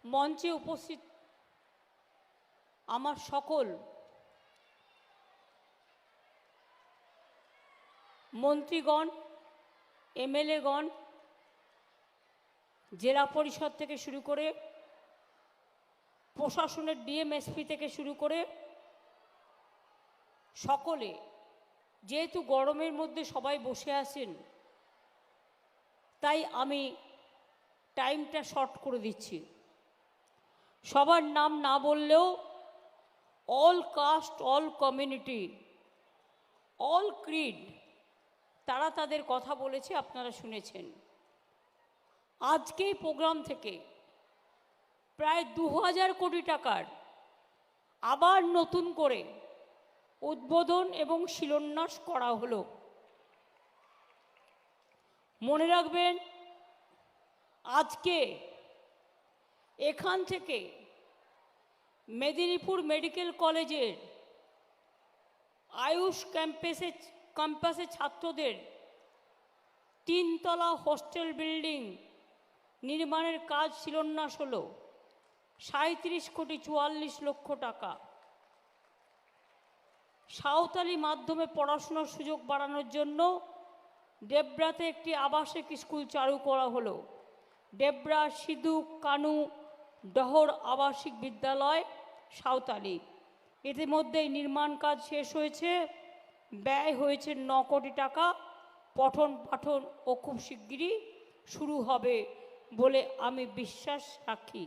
মঞ্চে উপস্থিত আমার সকল মন্ত্রীগণ, এমএলএগণ, জেলা পরিষদ থেকে শুরু করে প্রশাসনের ডিএমএসপি থেকে শুরু করে সকলে, যেহেতু গরমের মধ্যে সবাই বসে আছেন, তাই আমি টাইমটা শর্ট করে দিচ্ছি। সবার নাম না বললেও all caste, all community, all creed, তারা তাদের কথা বলেছে, আপনারা শুনেছেন। আজকে এই প্রোগ্রাম থেকে প্রায় 2000 কোটি টাকার আবার নতুন করে উদ্বোধন এবং শিলান্যাস করা হলো। মনে রাখবেন, আজকে এখান থেকে মেদিনীপুর মেডিকেল কলেজের আয়ুষ ক্যাম্পাসে ছাত্রদের 3 তলা হোস্টেল বিল্ডিং নির্মাণের কাজ শিলান্যাস হলো। 37,44,00,000 টাকা। সাঁওতালি মাধ্যমে পড়াশোনার সুযোগ বাড়ানোর জন্য ডেবরাতে একটি আবাসিক স্কুল চালু করা হলো। ডেবরা, সিধু কানু ডহর আবাসিক বিদ্যালয় সাঁওতালি। ইতিমধ্যেই নির্মাণ কাজ শেষ হয়েছে, ব্যয় হয়েছে 9 কোটি টাকা। পঠন পাঠন ও খুব শিগগিরই শুরু হবে বলে আমি বিশ্বাস রাখি।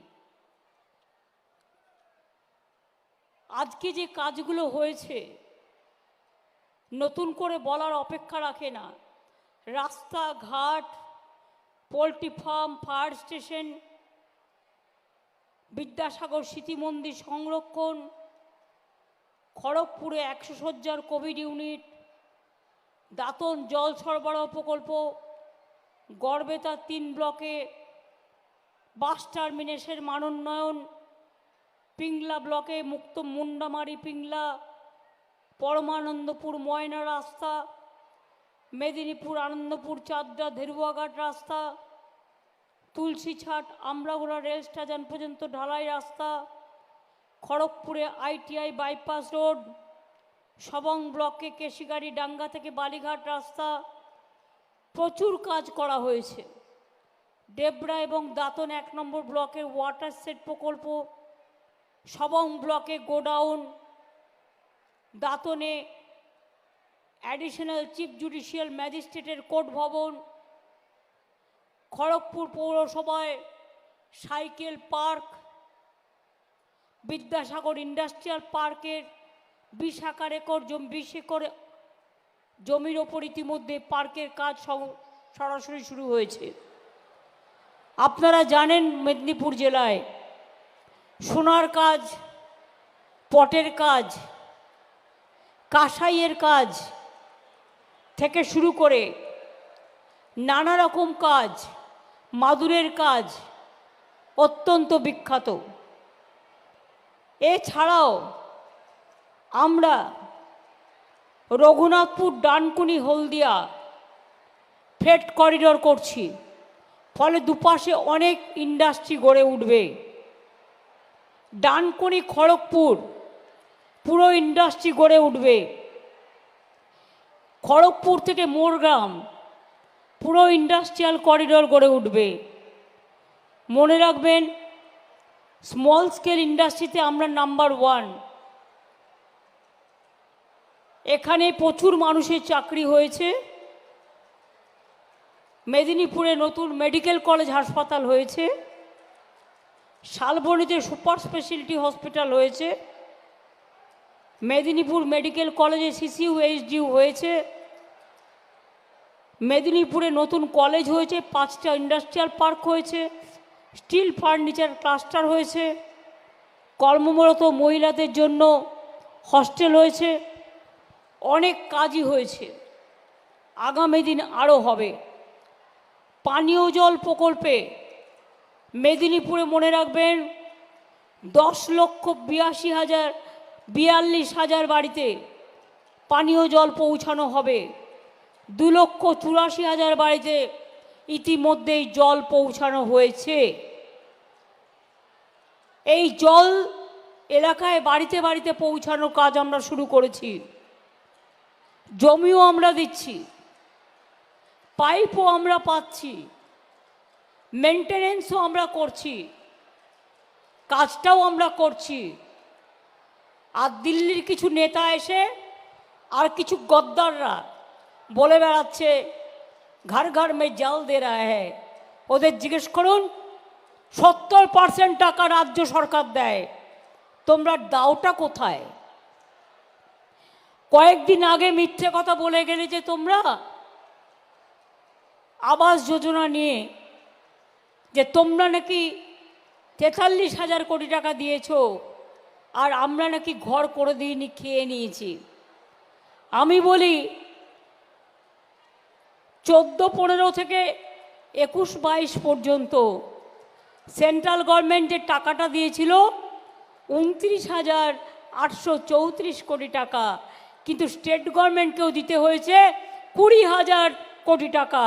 আজকে যে কাজগুলো হয়েছে নতুন করে বলার অপেক্ষা রাখে না। রাস্তাঘাট, poultry farm, fire station, Vidyasagar স্মৃতি মন্দির সংরক্ষণ, খড়গপুরে 100 শয্যার কোভিড ইউনিট, দাঁতন জল সরবরাহ প্রকল্প, গড়বেতা 3 ব্লকে বাস টার্মিনেসের মানোন্নয়ন, পিংলা ব্লকে মুক্ত মুন্ডামারি পিংলা, পরমানন্দপুর ময়না রাস্তা, মেদিনীপুর আনন্দপুর চাকদা ধেরুয়াঘাট রাস্তা, তুলসীছাট আমরাগোড়া রেল স্টেশন পর্যন্ত ঢালাই রাস্তা, খড়গপুরে আইটিআই বাইপাস রোড, সবং ব্লকে কেশিগাড়ি ডাঙ্গা থেকে বালিঘাট রাস্তা। প্রচুর কাজ করা হয়েছে। ডেবরা এবং দাঁতন 1 নম্বর ব্লকের ওয়াটার সেট প্রকল্প, সবং ব্লকে গোডাউন, দাঁতনে অ্যাডিশনাল চিফ জুডিশিয়াল ম্যাজিস্ট্রেটের কোর্ট ভবন, খড়গপুর পৌরসভায় সাইকেল পার্ক, বিদ্যাসাগর ইন্ডাস্ট্রিয়াল পার্কের 20 একর জমির ওপর ইতিমধ্যে পার্কের কাজ সরাসরি শুরু হয়েছে। আপনারা জানেন, মেদিনীপুর জেলায় সোনার কাজ, পটের কাজ, কাঁসাইয়ের কাজ থেকে শুরু করে নানা রকম কাজ, মাদুরের কাজ অত্যন্ত বিখ্যাত। এছাড়াও আমরা রঘুনাথপুর, ডানকুনি, হলদিয়া ফ্রেট করিডোর করছি, ফলে দুপাশে অনেক ইন্ডাস্ট্রি গড়ে উঠবে। ডানকুনি খড়গপুর পুরো ইন্ডাস্ট্রি গড়ে উঠবে। খড়গপুর থেকে মোরগ্রাম পুরো ইন্ডাস্ট্রিয়াল করিডোর গড়ে উঠবে। মনে রাখবেন, স্মল স্কেল ইন্ডাস্ট্রিতে আমরা নাম্বার 1। এখানে প্রচুর মানুষের চাকরি হয়েছে। মেদিনীপুরে নতুন মেডিকেল কলেজ হাসপাতাল হয়েছে, শালবনীতে সুপার স্পেশালিটি হসপিটাল হয়েছে, মেদিনীপুর মেডিকেল কলেজে সিসিউ এইচডিউ হয়েছে, মেদিনীপুরে নতুন কলেজ হয়েছে, 5টা ইন্ডাস্ট্রিয়াল পার্ক হয়েছে, স্টিল ফার্নিচার ক্লাস্টার হয়েছে, কর্মরত মহিলাদের জন্য হস্টেল হয়েছে। অনেক কাজই হয়েছে, আগামী দিন আরও হবে। পানীয় জল প্রকল্পে মেদিনীপুরে মনে রাখবেন 10,82,042 বাড়িতে পানীয় জল পৌঁছানো হবে। 2,84,000 বাড়িতে ইতিমধ্যেই জল পৌঁছানো হয়েছে। এই জল এলাকায় বাড়িতে বাড়িতে পৌঁছানোর কাজ আমরা শুরু করেছি। জমিও আমরা দিচ্ছি, পাইপও আমরা পাচ্ছি, মেনটেনেন্সও আমরা করছি, কাজটাও আমরা করছি। আর দিল্লির কিছু নেতা এসে আর কিছু গদ্দাররা বলে বেড়াচ্ছে ঘর ঘর মে জল দে রা হ্যায়। ওদের জিজ্ঞেস করুন 70% টাকা রাজ্য সরকার দেয়, তোমরা দাওটা কোথায়? কয়েকদিন আগে মিথ্যে কথা বলে গেলে যে তোমরা আবাস যোজনা নিয়ে, যে তোমরা নাকি 43,000 কোটি টাকা দিয়েছ আর আমরা নাকি ঘর করে দিইনি, খেয়ে নিয়েছি। আমি বলি 14-15 থেকে 21-22 পর্যন্ত সেন্ট্রাল গভর্নমেন্টের টাকাটা দিয়েছিল 29,834 কোটি টাকা, কিন্তু স্টেট গভর্নমেন্টকেও দিতে হয়েছে 20,000 কোটি টাকা।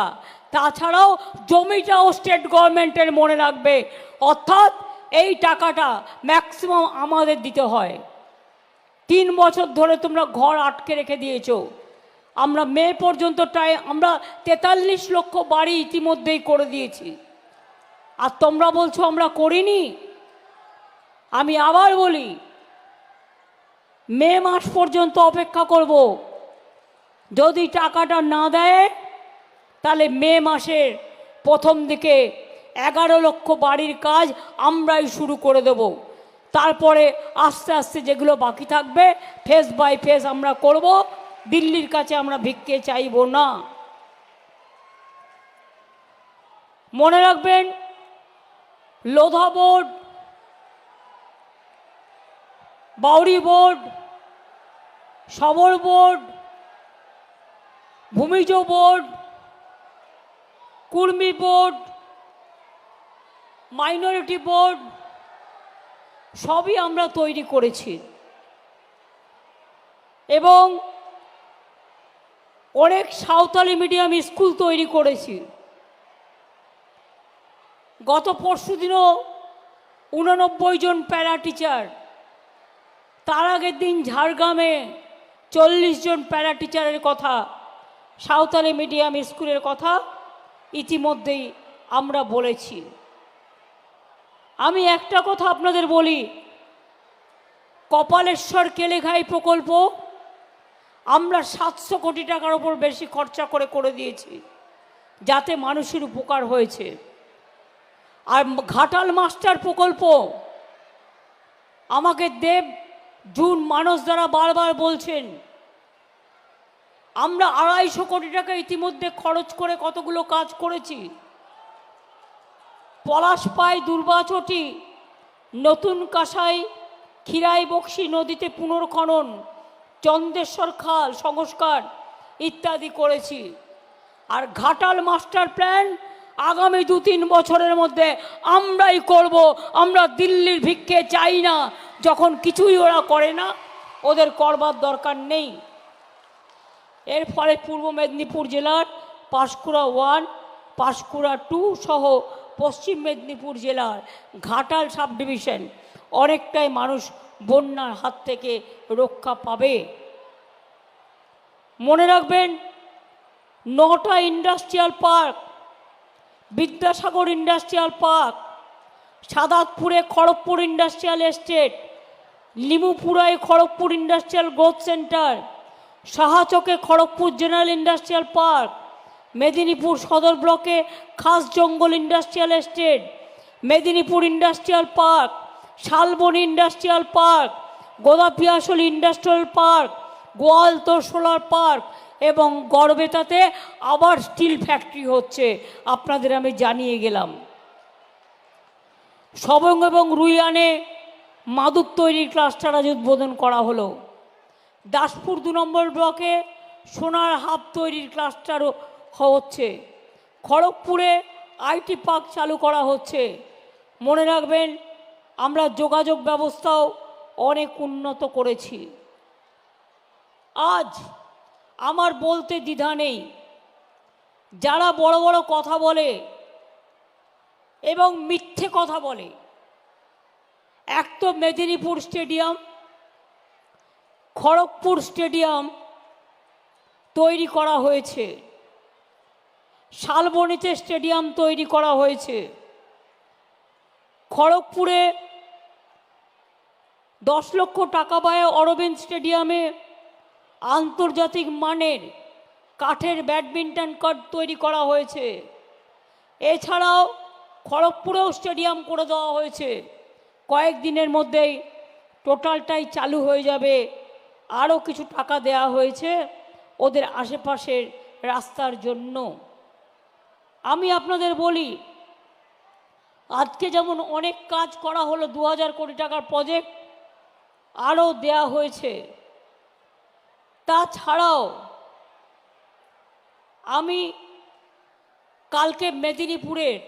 তাছাড়াও জমিটাও স্টেট গভর্নমেন্টের, মনে রাখবে। অর্থাৎ এই টাকাটা ম্যাক্সিমাম আমাদের দিতে হয়। 3 বছর ধরে তোমরা ঘর আটকে রেখে দিয়েছো। আমরা মে পর্যন্ত আমরা 43 লক্ষ বাড়ি ইতিমধ্যেই করে দিয়েছি, আর তোমরা বলছো আমরা করিনি। আমি আবার বলি, মে মাস পর্যন্ত অপেক্ষা করব। যদি টাকাটা না দেয় তাহলে মে মাসের প্রথম দিকে 11 লক্ষ বাড়ির কাজ আমরাই শুরু করে দেব। তারপরে আস্তে আস্তে যেগুলো বাকি থাকবে ফেজ বাই ফেজ আমরা করব। দিল্লির কাছে আমরা ভিক্ষে চাইব না। মনে রাখবেন, লোধা বোর্ড, বাউরি বোর্ড, সবর board, Bhumij board, Kurmi board, minority board সবই আমরা তৈরি করেছি এবং অনেক সাঁওতালি মিডিয়াম স্কুল তৈরি করেছি। গত পরশুদিনও 89 জন প্যারা টিচার, তার আগের দিন ঝাড়গ্রামে 40 জন প্যারা টিচারের কথা, সাঁওতালি মিডিয়াম স্কুলের কথা ইতিমধ্যেই আমরা বলেছি। আমি একটা কথা আপনাদের বলি, কপালেশ্বর কেলেঘাই প্রকল্প আমরা 700 কোটি টাকার ওপর বেশি খরচা করে দিয়েছি, যাতে মানুষের উপকার হয়েছে। আর ঘাটাল মাস্টার প্রকল্প আমাকে দেব জুন মানস দ্বারা বারবার বলছেন, আমরা 250 কোটি টাকা ইতিমধ্যে খরচ করে কতগুলো কাজ করেছি। পলাশপাই দুর্বাচটি, নতুন কাঁসাই, ক্ষীরাই বক্সি নদীতে পুনর্খনন, চন্দ্রেশ্বর খাল সংস্কার ইত্যাদি করেছি। আর ঘাটাল মাস্টার প্ল্যান আগামী 2-3 বছরের মধ্যে আমরাই করব। আমরা দিল্লির ভিক্ষে চাই না। যখন কিছুই ওরা করে না, ওদের করবার দরকার নেই। এর ফলে পূর্ব মেদিনীপুর জেলার পাঁশকুড়া 1, পাঁশকুড়া 2 সহ পশ্চিম মেদিনীপুর জেলার ঘাটাল সাব ডিভিশন অনেকটাই মানুষ বন্যার হাত থেকে রক্ষা পাবে। মনে রাখবেন, 9টা industrial park, Vidyasagar industrial park, সাদাতপুরে খড়গপুর ইন্ডাস্ট্রিয়াল এস্টেট, লিমুপুরায় খড়গপুর ইন্ডাস্ট্রিয়াল গ্রোথ সেন্টার, সাহাচকে Kharagpur general industrial park, Medinipur Sadar ব্লকে Khas Jangal industrial estate, Medinipur industrial park, Salboni industrial park, Godapiasal industrial park, Goaltore solar park এবং গড়বেতাতে আবার স্টিল ফ্যাক্টরি হচ্ছে, আপনাদের আমি জানিয়ে গেলাম। সবং এবং রুইয়ানে মাদুর তৈরির ক্লাস্টার আজ উদ্বোধন করা হলো। দাসপুর 2 নম্বর ব্লকে সোনার হাব তৈরির ক্লাস্টারও হচ্ছে। খড়গপুরে আইটি পার্ক চালু করা হচ্ছে। মনে রাখবেন, আমরা যোগাযোগ ব্যবস্থাও অনেক উন্নত করেছি। আজ আমার বলতে দ্বিধা নেই, যারা বড় বড় কথা বলে এবং মিথ্যে কথা বলে, এক তো মেদিনীপুর স্টেডিয়াম, খড়গপুর স্টেডিয়াম তৈরি করা হয়েছে, শালবনীতে স্টেডিয়াম তৈরি করা হয়েছে, খড়গপুরে 10 লক্ষ টাকা ব্যয়ে অরবিন্দ স্টেডিয়ামে আন্তর্জাতিক মানের কাঠের ব্যাডমিন্টন কোর্ট তৈরি করা হয়েছে। এছাড়াও খড়গপুরেও স্টেডিয়াম করে দেওয়া হয়েছে। কয়েকদিনের মধ্যেই টোটালটাই চালু হয়ে যাবে। আরও কিছু টাকা দেওয়া হয়েছে ওদের আশেপাশের রাস্তার জন্য। আমি আপনাদের বলি, আজকে যেমন অনেক কাজ করা হলো, 2000 কোটি টাকার প্রজেক্ট আরও দেয়া হয়েছে। তাছাড়াও আমি কালকে মেদিনীপুরের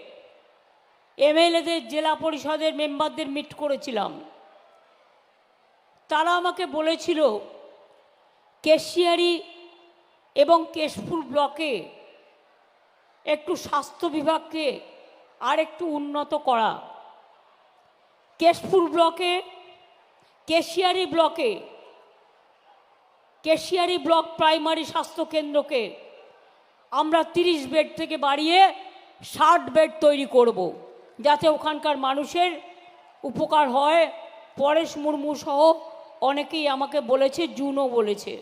এমএলএদের, জেলা পরিষদের মেম্বারদের মিট করেছিলাম। তারা আমাকে বলেছিল কেশিয়ারি এবং কেশপুর ব্লকে একটু স্বাস্থ্য বিভাগকে আর একটু উন্নত করা। কেশপুর ব্লকে, কেশিয়ারি ব্লক প্রাইমারি স্বাস্থ্য কেন্দ্রকে আমরা 30 বেড থেকে বাড়িয়ে 60 বেড তৈরি করব, যাতে ওখানকার মানুষের উপকার হয়। পরেশ মুর্মু সহ অনেকেই আমাকে বলেছে, জুনও বলেছে।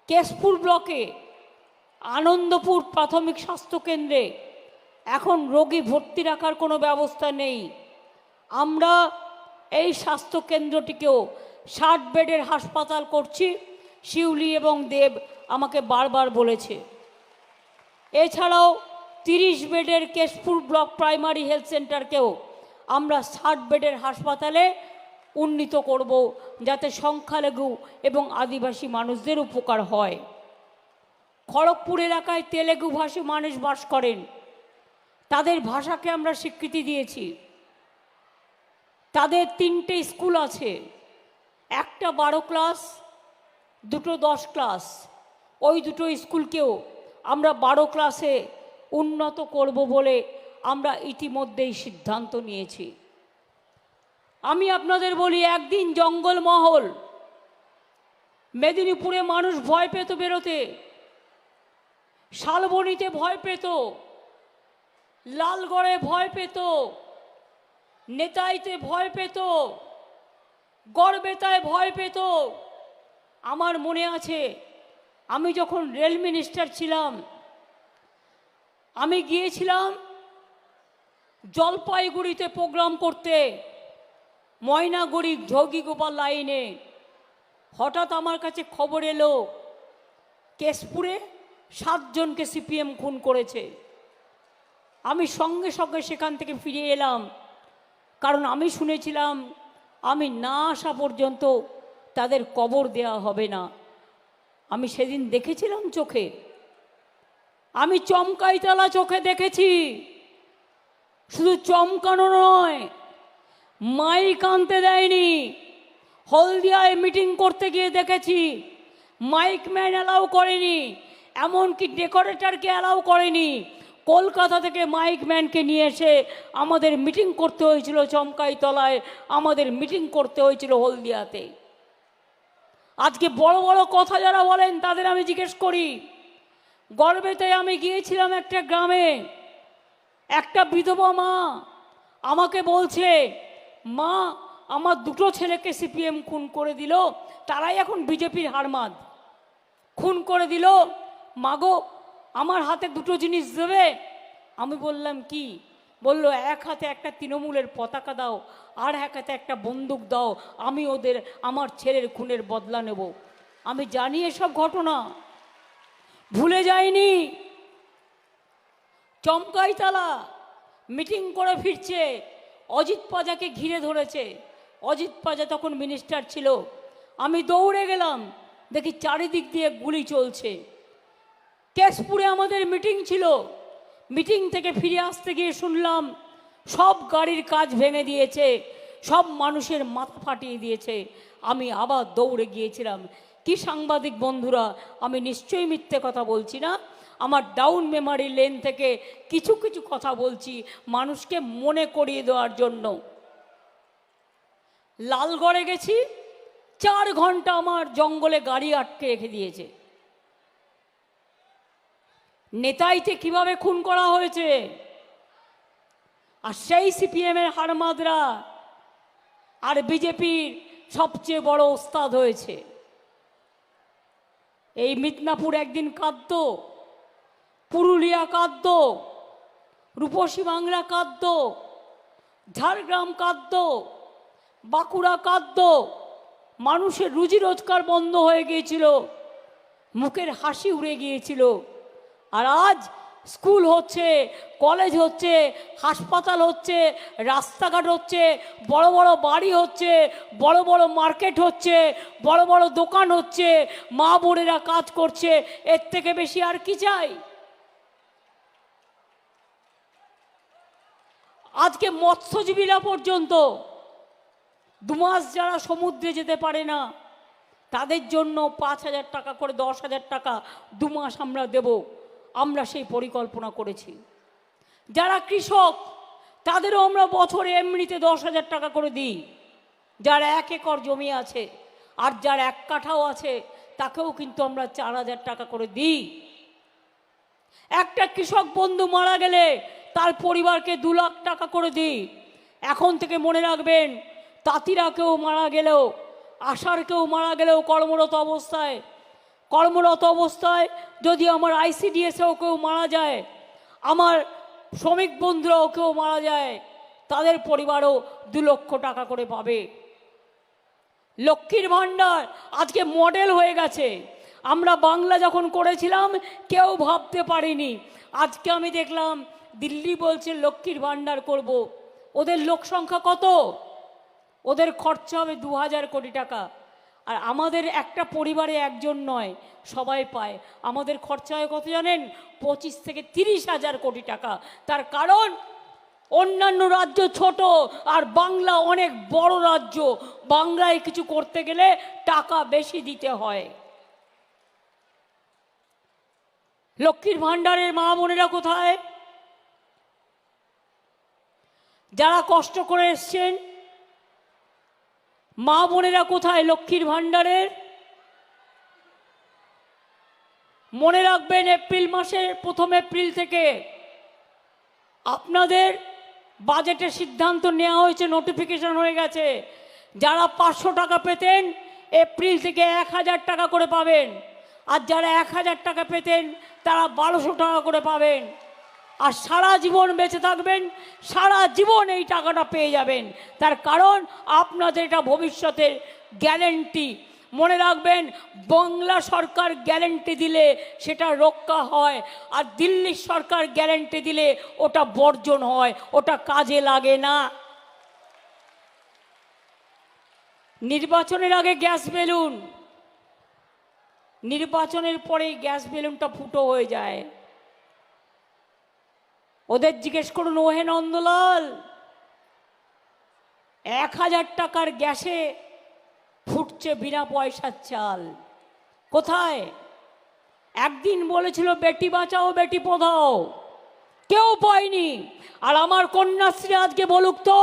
কেশপুর ব্লকে আনন্দপুর প্রাথমিক স্বাস্থ্যকেন্দ্রে এখন রোগী ভর্তি রাখার কোনো ব্যবস্থা নেই। আমরা এই স্বাস্থ্যকেন্দ্রটিকেও 60 বেডের হাসপাতাল করছি, শিউলি এবং দেব আমাকে বারবার বলেছে। এছাড়াও 30 বেডের কেশপুর ব্লক প্রাইমারি হেলথ সেন্টারকেও আমরা 60 বেডের হাসপাতালে উন্নীত করব, যাতে সংখ্যালঘু এবং আদিবাসী মানুষদের উপকার হয়। খড়গপুর এলাকায় তেলেগু ভাষী মানুষ বাস করেন, তাদের ভাষাকে আমরা স্বীকৃতি দিয়েছি। তাদের 3টে স্কুল আছে, একটা 12 ক্লাস, দুটো 10 ক্লাস। ওই দুটো স্কুলকেও আমরা 12 ক্লাসে উন্নত করব বলে আমরা ইতিমধ্যেই সিদ্ধান্ত নিয়েছি। আমি আপনাদের বলি, একদিন জঙ্গলমহল মেদিনীপুরে মানুষ ভয় পেত বেরোতে, শালবনীতে ভয় পেত, লালগড়ে ভয় পেত, নেতাইতে ভয় পেত, গড়বেতায় ভয় পেত। আমার মনে আছে, আমি যখন রেল মিনিস্টার ছিলাম, আমি গিয়েছিলাম জলপাইগুড়িতে প্রোগ্রাম করতে, ময়নাগুড়ি যোগীগোপাল লাইনে। হঠাৎ আমার কাছে খবর এলো কেশপুরে 7 জনকে সিপিএম খুন করেছে। আমি সঙ্গে সঙ্গে সেখান থেকে ফিরে এলাম, কারণ আমি শুনেছিলাম আমি না আসা পর্যন্ত তাদের কবর দেয়া হবে না। আমি সেদিন দেখেছিলাম চোখে, আমি চমকাইতলা চোখে দেখেছি। শুধু চমকানো নয়, মাইক আনতে দেয়নি। হলদিয়ায় মিটিং করতে গিয়ে দেখেছি মাইক ম্যান অ্যালাউ করেনি, এমনকি ডেকোরেটরকে অ্যালাউ করেনি। কলকাতা থেকে মাইক ম্যানকে নিয়ে এসে আমাদের মিটিং করতে হয়েছিল চমকাইতলায়, আমাদের মিটিং করতে হয়েছিল হলদিয়াতে। আজকে বড় বড় কথা যারা বলেন তাদের আমি জিজ্ঞেস করি, গর্বেতে আমি গিয়েছিলাম একটা গ্রামে, একটা বিধবা মা আমাকে বলছে, মা আমার 2টো ছেলেকে সিপিএম খুন করে দিল, তারাই এখন বিজেপির হারমাদ। খুন করে দিল, মাগো আমার হাতে 2টো জিনিস দেবে। আমি বললাম কি? বলল, এক হাতে একটা তৃণমূলের পতাকা দাও, আর এক হাতে একটা বন্দুক দাও, আমি আমার ছেলের খুনের বদলা নেব। আমি জানি এসব ঘটনা, ভুলে যাইনি। চমকাইতলা মিটিং করে ফিরছে, অজিত পাজাকে ঘিরে ধরেছে। অজিত পাজা তখন মিনিস্টার ছিল। আমি দৌড়ে গেলাম, দেখি চারিদিক দিয়ে গুলি চলছে। কেশপুরে আমাদের মিটিং ছিল, মিটিং থেকে ফিরে আসতে গিয়ে শুনলাম সব গাড়ির কাজ ভেঙে দিয়েছে, সব মানুষের মাথা ফাটিয়ে দিয়েছে। আমি আবার দৌড়ে গিয়েছিলাম। কি সাংবাদিক বন্ধুরা, আমি নিশ্চয়ই মিথ্যে কথা বলছি না। আমার ডাউন মেমারি লেন থেকে কিছু কিছু কথা বলছি মানুষকে মনে করিয়ে দেওয়ার জন্য। লালগড়ে গেছি, 4 ঘন্টা আমার জঙ্গলে গাড়ি আটকে রেখে দিয়েছে। নেতাইতে কিভাবে খুন করা হয়েছে, আর সেই সিপিএমের হারমাদরা আর বিজেপির সবচেয়ে বড় ওস্তাদ হয়েছে। এই মিদনাপুর একদিন কাঁদত, পুরুলিয়া কাঁদত, রূপসী বাংলা কাঁদত, ঝাড়গ্রাম কাঁদত, বাঁকুড়া কাঁদত। মানুষের রুজি রোজগার বন্ধ হয়ে গিয়েছিল, মুখের হাসি উড়ে গিয়েছিল। আর আজ স্কুল হচ্ছে, কলেজ হচ্ছে, হাসপাতাল হচ্ছে, রাস্তাঘাট হচ্ছে, বড় বড় বাড়ি হচ্ছে, বড় বড় মার্কেট হচ্ছে, বড় বড় দোকান হচ্ছে, মা বোনেরা কাজ করছে। এর থেকে বেশি আর কি চাই? আজকে মৎস্যজীবীরা পর্যন্ত 2 মাস যারা সমুদ্রে যেতে পারে না, তাদের জন্য 5,000 টাকা করে, 10,000 টাকা 2 মাস আমরা দেব। আমরা সেই পরিকল্পনা করেছি। যারা কৃষক, তাদেরও আমরা বছরে এমনিতে 10,000 টাকা করে দিই। যার 1 একর জমি আছে আর যার 1 কাঠাও আছে, তাকেও কিন্তু আমরা 4,000 টাকা করে দিই। একটা কৃষক বন্ধু মারা গেলে তার পরিবারকে 2 লাখ টাকা করে দিই। এখন থেকে মনে রাখবেন, তাঁতিরা কেউ মারা গেলেও, আশার কেউ মারা গেলেও কর্মরত অবস্থায় যদি আমার আইসিডিএসেও কেউ মারা যায়, আমার শ্রমিক বন্ধুরাও কেউ মারা যায়, তাদের পরিবারও 2 লক্ষ টাকা করে পাবে। লক্ষ্মীর ভাণ্ডার আজকে মডেল হয়ে গেছে। আমরা বাংলা যখন করেছিলাম কেউ ভাবতে পারিনি। আজকে আমি দেখলাম দিল্লি বলছে লক্ষ্মীর ভাণ্ডার করব। ওদের লোক সংখ্যা কত? ওদের খরচা হবে 2,000 কোটি টাকা। আর আমাদের একটা পরিবারে একজন নয়, সবাই পায়। আমাদের খরচা হয় কত জানেন? 25 থেকে 30,000 কোটি টাকা। তার কারণ অন্যান্য রাজ্য ছোট আর বাংলা অনেক বড় রাজ্য। বাংলায় কিছু করতে গেলে টাকা বেশি দিতে হয়। লক্ষ্মীর ভাণ্ডারের মা বোনেরা কোথায়? যারা কষ্ট করে এসছেন মা বোনেরা কোথায় লক্ষ্মীর ভাণ্ডারের? মনে রাখবেন, এপ্রিল মাসের 1 এপ্রিল থেকে আপনাদের বাজেটের সিদ্ধান্ত নেওয়া হয়েছে, নোটিফিকেশন হয়ে গেছে। যারা 500 টাকা পেতেন, এপ্রিল থেকে 1,000 টাকা করে পাবেন। আর যারা 1,000 টাকা পেতেন, তারা 1,200 টাকা করে পাবেন। আর সারা জীবন বেঁচে থাকবেন, সারা জীবন এই টাকাটা পেয়ে যাবেন। তার কারণ আপনাদের এটা ভবিষ্যতের গ্যারেন্টি। মনে রাখবেন, বাংলা সরকার গ্যারেন্টি দিলে সেটা রক্ষা হয়, আর দিল্লির সরকার গ্যারেন্টি দিলে ওটা বর্জন হয়, ওটা কাজে লাগে না। নির্বাচনের আগে গ্যাস বেলুন, নির্বাচনের পরেই গ্যাস বেলুনটা ফুটো হয়ে যায়। ওদের জিজ্ঞেস করুন, ওহে নন্দলাল, 1,000 টাকার গ্যাসে ফুটছে বিনা পয়সার চাল। কোথায়? একদিন বলেছিল বেটি বাঁচাও বেটি পড়াও, কেউ পায়নি। আর আমার কন্যাশ্রী আজকে বলুক তো,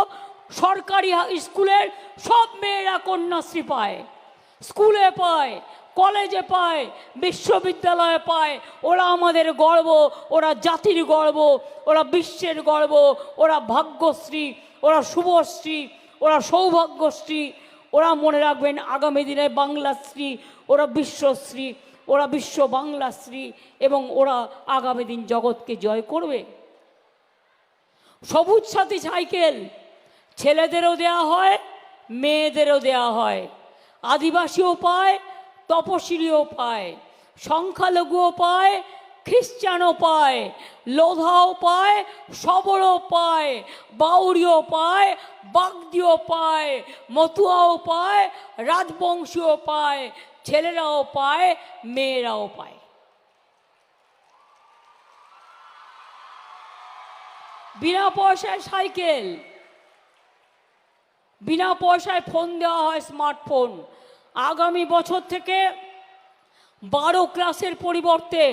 সরকারি স্কুলের সব মেয়েরা কন্যাশ্রী পায়, স্কুলে পায়, কলেজে পায়, বিশ্ববিদ্যালয়ে পায়। ওরা আমাদের গর্ব, ওরা জাতির গর্ব, ওরা বিশ্বের গর্ব, ওরা ভাগ্যশ্রী, ওরা শুভশ্রী, ওরা সৌভাগ্যশ্রী। ওরা মনে রাখবেন আগামী দিনে বাংলাশ্রী, ওরা বিশ্বশ্রী, ওরা বিশ্ব বাংলাশ্রী, এবং ওরা আগামী দিন জগৎকে জয় করবে। সবুজ সাথী সাইকেল ছেলেদেরও দেয়া হয়, মেয়েদেরও দেয়া হয়। আদিবাসীও পায়, তপশিলীও পায়, সংখ্যালঘুও পায়, খ্রিস্টানও পায়, লোধাও পায়, সবরও পায়, বাউরিও পায়, বাগদিও পায়, মতুয়াও পায়, রাজবংশীও পায়, ছেলেরাও পায়, মেয়েরাও পায়। বিনা পয়সায় সাইকেল, বিনা পয়সায় ফোন দেওয়া হয়, স্মার্টফোন। আগামী বছর থেকে 12 ক্লাসের পরিবর্তে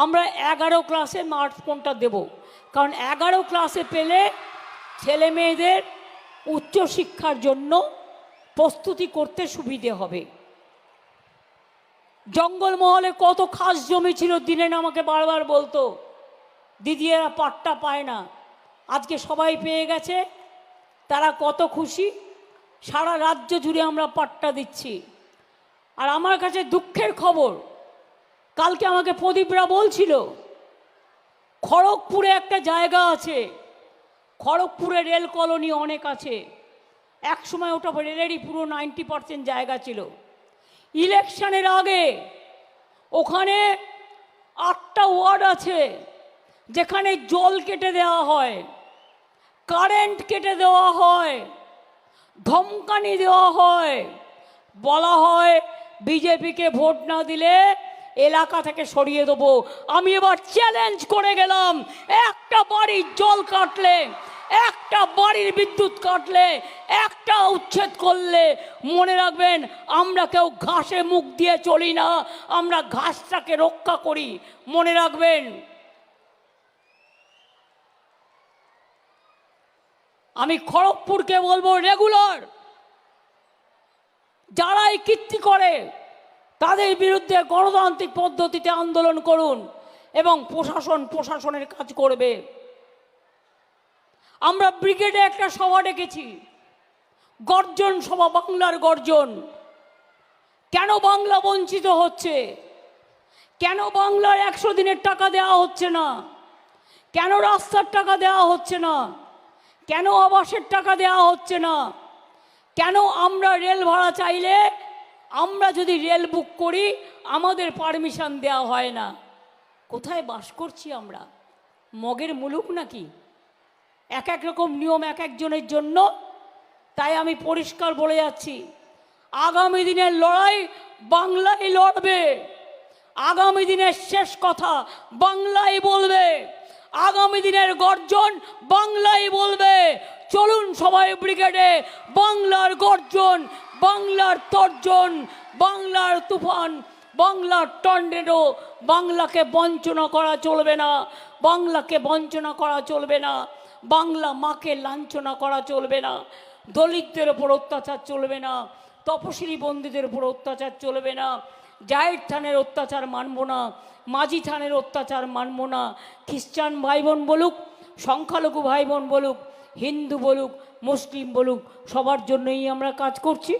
আমরা 11 ক্লাসে স্মার্টফোনটা দেব। কারণ 11 ক্লাসে পেলে ছেলে মেয়েদের উচ্চশিক্ষার জন্য প্রস্তুতি করতে সুবিধে হবে। জঙ্গলমহলে কত খাস জমি ছিল, দিনেন আমাকে বারবার বলতো দিদি এরা পাট্টা পায় না, আজকে সবাই পেয়ে গেছে, তারা কত খুশি। সারা রাজ্য জুড়ে আমরা পাট্টা দিচ্ছি। আর আমার কাছে দুঃখের খবর, কালকে আমাকে প্রদীপরা বলছিল খড়গপুরে একটা জায়গা আছে, খড়গপুরে রেল কলোনি অনেক আছে, এক সময় ওটা রেলেরই পুরো 90% জায়গা ছিল। ইলেকশনের আগে ওখানে 8টা ওয়ার্ড আছে যেখানে জল কেটে দেওয়া হয়, কারেন্ট কেটে দেওয়া হয়, ধমকানি দেওয়া হয়, বলা হয় বিজেপিকে ভোট না দিলে এলাকা থেকে সরিয়ে দেবো। আমি এবার চ্যালেঞ্জ করে গেলাম, একটা বাড়ির জল কাটলে, একটা বাড়ির বিদ্যুৎ কাটলে, একটা উচ্ছেদ করলে, মনে রাখবেন আমরা কেউ ঘাসে মুখ দিয়ে চলি না, আমরা ঘাসটাকে রক্ষা করি, মনে রাখবেন। আমি খড়গপুরকে বলবো রেগুলার যারাই কীর্তি করে তাদের বিরুদ্ধে গণতান্ত্রিক পদ্ধতিতে আন্দোলন করুন এবং প্রশাসনের কাজ করবে। আমরা ব্রিগেডে একটা সভা ডেকেছি, গর্জন সভা, বাংলার গর্জন। কেন বাংলা বঞ্চিত হচ্ছে? কেন বাংলার 100 দিনের টাকা দেওয়া হচ্ছে না? কেন রাস্তার টাকা দেওয়া হচ্ছে না? কেন আবাসের টাকা দেওয়া হচ্ছে না? কেন আমরা রেল ভাড়া চাইলে, আমরা যদি রেল বুক করি আমাদের পারমিশন দেওয়া হয় না? কোথায় বাস করছি আমরা? মগের মুলুক নাকি? এক এক রকম নিয়ম এক একজনের জন্য। তাই আমি পরিষ্কার বলে যাচ্ছি, আগামী দিনের লড়াই বাংলাই লড়বে, আগামী দিনের শেষ কথা বাংলাই বলবে, আগামী দিনের গর্জন বাংলাই বলবে। চলুন সবাই ব্রিগেডে, বাংলার গর্জন, বাংলার তর্জন, বাংলার তুফান, বাংলার টর্নেডো। বাংলাকে বঞ্চনা করা চলবে না, বাংলাকে বঞ্চনা করা চলবে না, বাংলা মাকে লাঞ্ছনা করা চলবে না, দলিতদের ওপর অত্যাচার চলবে না, তপশিলি বন্দীদের উপর অত্যাচার চলবে না, জায়ের থানের অত্যাচার মানব না, মাঝি থানের অত্যাচার মানব না। খ্রিস্টান ভাই বোন বলুক, সংখ্যালঘু ভাই বোন বলুক, হিন্দু বলুক, মুসলিম বলুক, সবার জন্যই আমরা কাজ করছি।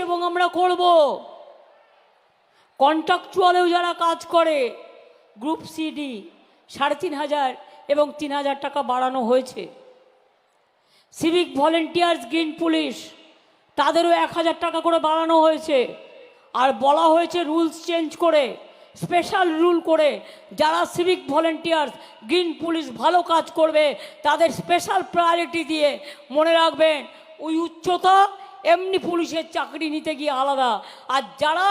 এবং আমরা করব। কন্ট্রাকচুয়ালেও যারা কাজ করে, গ্রুপ সিডি 3,500 এবং 3,000 টাকা বাড়ানো হয়েছে। সিভিক ভলেন্টিয়ার্স, গ্রিন পুলিশ, তাদেরও 1,000 টাকা করে বাড়ানো হয়েছে। আর বলা হয়েছে রুলস চেঞ্জ করে, স্পেশাল রুল করে, যারা সিভিক ভলেন্টিয়ার্স, গ্রিন পুলিশ ভালো কাজ করবে তাদের স্পেশাল প্রায়োরিটি দিয়ে। মনে রাখবেন ওই উচ্চতা এমনি পুলিশের চাকরি নিতে গিয়ে আলাদা, আর যারা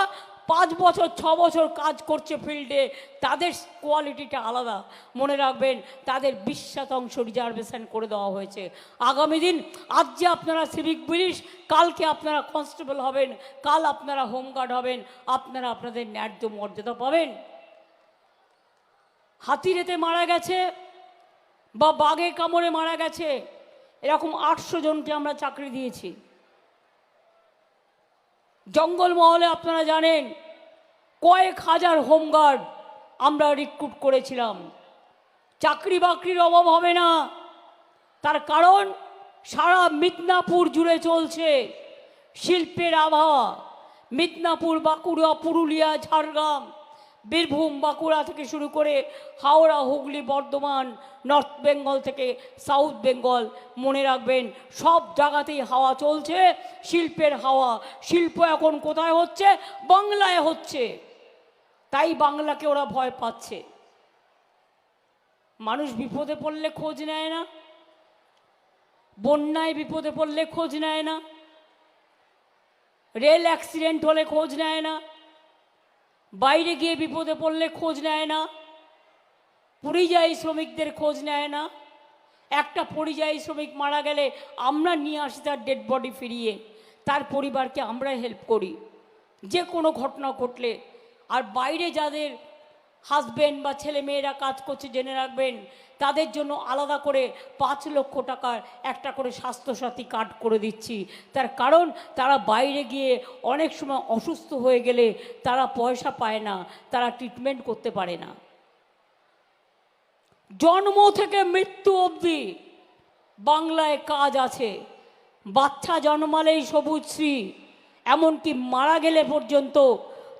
5 বছর 6 বছর কাজ করছে ফিল্ডে তাদের কোয়ালিটিটা আলাদা। মনে রাখবেন তাদের 20% রিজার্ভেশন করে দেওয়া হয়েছে। আগামী দিন, আজ যে আপনারা সিভিক পুলিশ, কালকে আপনারা কনস্টেবল হবেন, কাল আপনারা হোমগার্ড হবেন, আপনারা আপনাদের ন্যায্য মর্যাদা পাবেন। হাতিরেতে মারা গেছে বা বাঘে কামড়ে মারা গেছে এরকম 800 জনকে আমরা চাকরি দিয়েছি। জঙ্গলমহলে আপনারা জানেন কয়েক হাজার হোমগার্ড আমরা রিক্রুট করেছিলাম। চাকরি বাকরির অভাব হবে না, তার কারণ সারা মিদনাপুর জুড়ে চলছে শিল্পের আবহাওয়া। মিদনাপুর, বাঁকুড়া, পুরুলিয়া, ঝাড়গ্রাম, বীরভূম, বাঁকুড়া থেকে শুরু করে হাওড়া, হুগলি, বর্ধমান, নর্থ বেঙ্গল থেকে সাউথ বেঙ্গল, মনে রাখবেন সব জায়গাতেই হাওয়া চলছে, শিল্পের হাওয়া। শিল্প এখন কোথায় হচ্ছে? বাংলায় হচ্ছে। তাই বাংলাকে ওরা ভয় পাচ্ছে। মানুষ বিপদে পড়লে খোঁজ নেয় না, বন্যায় বিপদে পড়লে খোঁজ নেয় না, রেল অ্যাক্সিডেন্ট হলে খোঁজ নেয় না, বাইরে গিয়ে বিপদে পড়লে খোঁজ নেয় না, পরিযায়ী শ্রমিকদের খোঁজ নেয় না। একটা পরিযায়ী শ্রমিক মারা গেলে আমরা নিয়ে আসি তার ডেড বডি ফিরিয়ে, তার পরিবারকে আমরা হেল্প করি যে কোনো ঘটনা ঘটলে। আর বাইরে যাদের হাজবেন্ড বা ছেলে মেয়েরা কাজ করছে জেনে রাখবেন, তাদের জন্য আলাদা করে 5 লক্ষ টাকার একটা করে স্বাস্থ্যসাথী কার্ড করে দিচ্ছি। তার কারণ তারা বাইরে গিয়ে অনেক সময় অসুস্থ হয়ে গেলে তারা পয়সা পায় না, তারা ট্রিটমেন্ট করতে পারে না। জন্ম থেকে মৃত্যু অবধি বাংলায় কাজ আছে। বাচ্চা জন্মালেই সবুজশ্রী, এমনকি মারা গেলে পর্যন্ত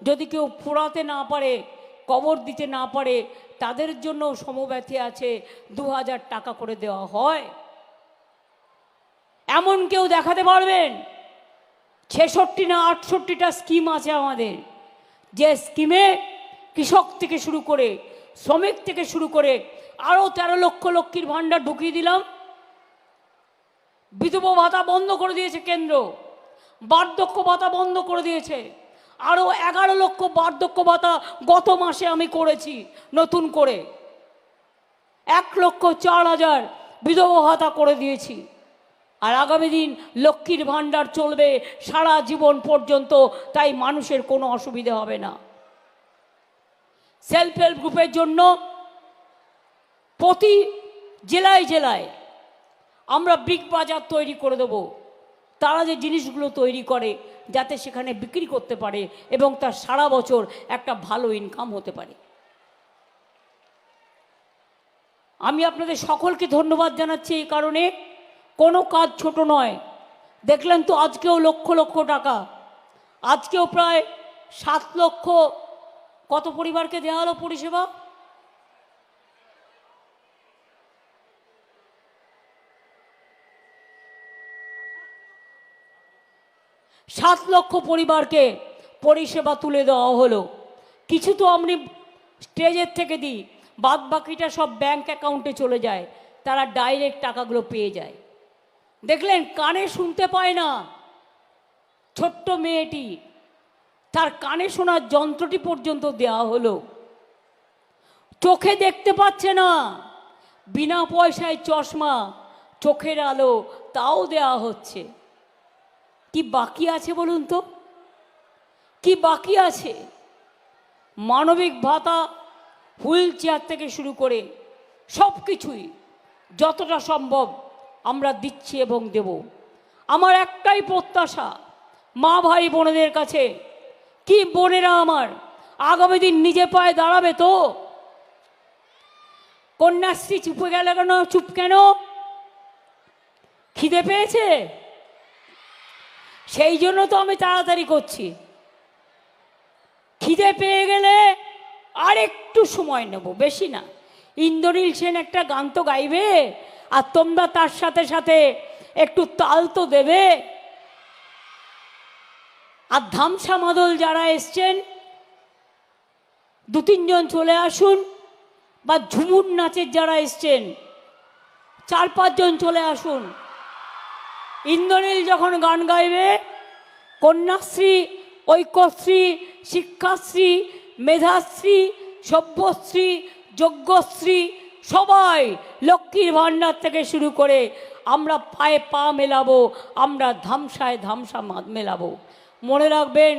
যদি কেউ পোড়াতে না পারে, কবর দিতে না পারে, তাদের জন্য সমব্যথী আছে, 2000 টাকা করে দেওয়া হয়। এমন কেউ দেখাতে পারবেন? 66 না 68টা স্কিম আছে আমাদের, যে স্কিমে কৃষক থেকে শুরু করে শ্রমিক থেকে শুরু করে আরও 13 লক্ষ লক্ষ্মীর ভাণ্ডার ঢুকিয়ে দিলাম। বিধবা ভাতা বন্ধ করে দিয়েছে কেন্দ্র, বার্ধক্য ভাতা বন্ধ করে দিয়েছে, আরও 11 লক্ষ বার্ধক্য ভাতা গত মাসে আমি করেছি নতুন করে, 1,04,000 বিধবা ভাতা করে দিয়েছি। আর আগামী দিন লক্ষ্মীর ভাণ্ডার চলবে সারা জীবন পর্যন্ত, তাই মানুষের কোনো অসুবিধা হবে না। সেলফ হেল্প গ্রুপের জন্য প্রতি জেলায় জেলায় আমরা বিগ বাজার তৈরি করে দেব। তারা যে জিনিসগুলো তৈরি করে যাতে সেখানে বিক্রি করতে পারে এবং তার সারা বছর একটা ভালো ইনকাম হতে পারে। আমি আপনাদের সকলকে ধন্যবাদ জানাচ্ছি এই কারণে, কোনো কাজ ছোট নয়। দেখলেন তো আজকেও লক্ষ লক্ষ টাকা, আজকেও প্রায় 7 লক্ষ কত পরিবারকে দেওয়া হলো পরিষেবা? 7 লক্ষ পরিবারকে পরিষেবা তুলে দেওয়া হলো। কিছু তো আপনি স্টেজের থেকে দিই, বাদ বাকিটা সব ব্যাংক অ্যাকাউন্টে চলে যায়, তারা ডাইরেক্ট টাকাগুলো পেয়ে যায়। দেখলেন কানে শুনতে পায় না ছোট্ট মেয়েটি, তার কানে শোনার যন্ত্রটি পর্যন্ত দেওয়া হলো। চোখে দেখতে পাচ্ছে না, বিনা পয়সায় চশমা, চোখের আলো তাও দেওয়া হচ্ছে। কি বাকি আছে বলুন তো, কি বাকি আছে? মানবিক ভাতা, হুইল চেয়ার থেকে শুরু করে সব কিছুই যতটা সম্ভব আমরা দিচ্ছি এবং দেব। আমার একটাই প্রত্যাশা মা ভাই বোনেদের কাছে, কি বোনেরা আমার আগামী দিন নিজে পায়ে দাঁড়াবে তো? কন্যাশ্রী চুপে গেল কেন? চুপ কেন? খিদে পেয়েছে? সেই জন্য তো আমি তাড়াতাড়ি করছি। খিদে পেয়ে গেলে আর একটু সময় নেব, বেশি না। ইন্দ্রনীল সেন একটা গান তো গাইবে, আর তোমরা তার সাথে সাথে একটু তাল তো দেবে। আর ধামসা মাদল যারা এসছেন 2-3 জন চলে আসুন, বা ঝুমুর নাচের যারা এসছেন 4-5 জন চলে আসুন। ইন্দ্রনীল যখন গান গাইবে, কন্যাশ্রী, ঐক্যশ্রী, শিক্ষাশ্রী, মেধাশ্রী, সভ্যশ্রী, যজ্ঞশ্রী, সবাই লক্ষ্মীর ভাণ্ডার থেকে শুরু করে আমরা পায়ে পা মেলাবো, আমরা ধামসায় ধামসা মেলাবো। মনে রাখবেন,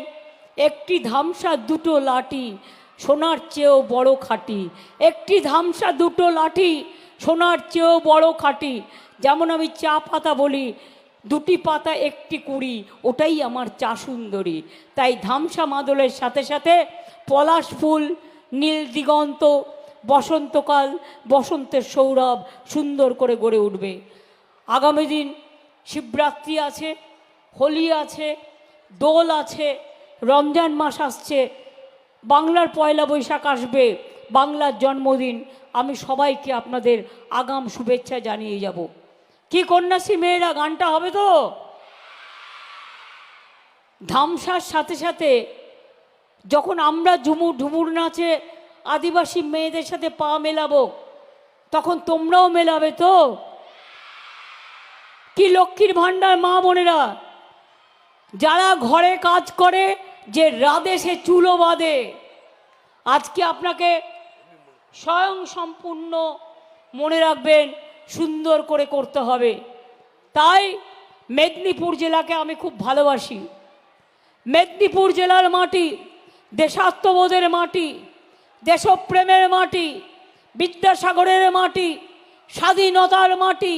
একটি ধামসা 2টো লাঠি সোনার চেয়েও বড় খাঁটি। একটি ধামসা 2টো লাঠি সোনার চেয়েও বড় খাঁটি। যেমন আমি চা পাতা বলি, 2টি পাতা 1টি কুড়ি, ওটাই আমার চা সুন্দরী। তাই ধামসা মাদলের সাথে সাথে পলাশ ফুল, নীল দিগন্ত, বসন্তকাল, বসন্তের সৌরভ সুন্দর করে গড়ে উঠবে। আগামী দিন শিবরাত্রি আছে, হোলি আছে, দোল আছে, রমজান মাস আসছে, বাংলার পয়লা বৈশাখ আসবে, বাংলার জন্মদিন। আমি সবাইকে আপনাদের আগাম শুভেচ্ছা জানিয়ে যাব। কি কন্যাশ্রী মেয়েরা, গানটা হবে তো? ধামসার সাথে সাথে যখন আমরা ঝুমুর নাচে আদিবাসী মেয়েদের সাথে পা মেলাবো, তখন তোমরাও মেলাবে তো? কি লক্ষ্মীর ভাণ্ডার মা বোনেরা, যারা ঘরে কাজ করে, যে রাধে সে চুলো বাঁধে, আজকে আপনাকে স্বয়ং সম্পূর্ণ মনে রাখবেন, সুন্দর করে করতে হবে। তাই মেদিনীপুর জেলাকে আমি খুব ভালোবাসি। মেদিনীপুর জেলার মাটি দেশাত্মবোধের মাটি, দেশপ্রেমের মাটি, বিদ্যাসাগরের মাটি, স্বাধীনতার মাটি,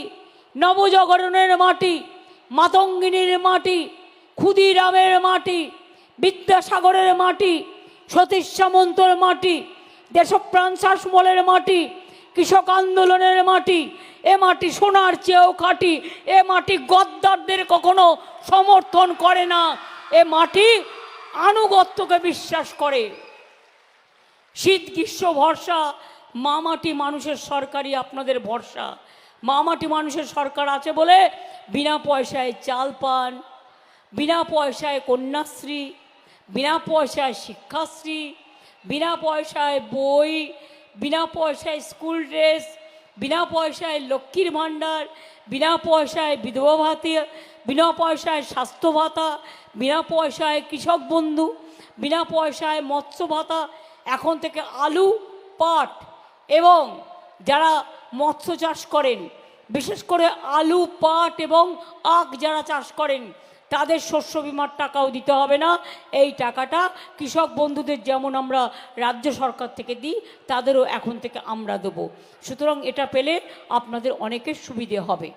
নবজাগরণের মাটি, মাতঙ্গিনীর মাটি, ক্ষুদিরামের মাটি, বিদ্যাসাগরের মাটি, সতীশ সামন্তর মাটি, দেশপ্রাণ শাসমলের মাটি, কৃষক আন্দোলনের মাটি। এ মাটি সোনার চেয়েও খাঁটি। এ মাটি গদ্দারদের কখনো সমর্থন করে না। এ মাটি আনুগত্যকে বিশ্বাস করে। শীত গ্রীষ্ম ভরসা মা মাটি মানুষের সরকারই আপনাদের ভরসা। মা মাটি মানুষের সরকার আছে বলে বিনা পয়সায় চাল পান, বিনা পয়সায় কন্যাশ্রী, বিনা পয়সায় শিক্ষাশ্রী, বিনা পয়সায় বই, বিনা পয়সায় স্কুল ড্রেস, বিনা পয়সায় লক্ষ্মীর ভাণ্ডার, বিনা পয়সায় বিধবা ভাতা, বিনা পয়সায় স্বাস্থ্য ভাতা, বিনা পয়সায় কৃষক বন্ধু, বিনা পয়সায় মৎস্য ভাতা। এখন থেকে আলু, পাট এবং যারা মৎস্য চাষ করেন, বিশেষ করে আলু, পাট এবং আখ যারা চাষ করেন, তাদের শস্য বিমার টাকাও দিতে হবে না। এই টাকাটা কৃষক বন্ধুদের যেমন আমরা রাজ্য সরকার থেকে দিই, তাদেরও এখন থেকে আমরা দেবো। সুতরাং এটা পেলে আপনাদের অনেকের সুবিধে হবে।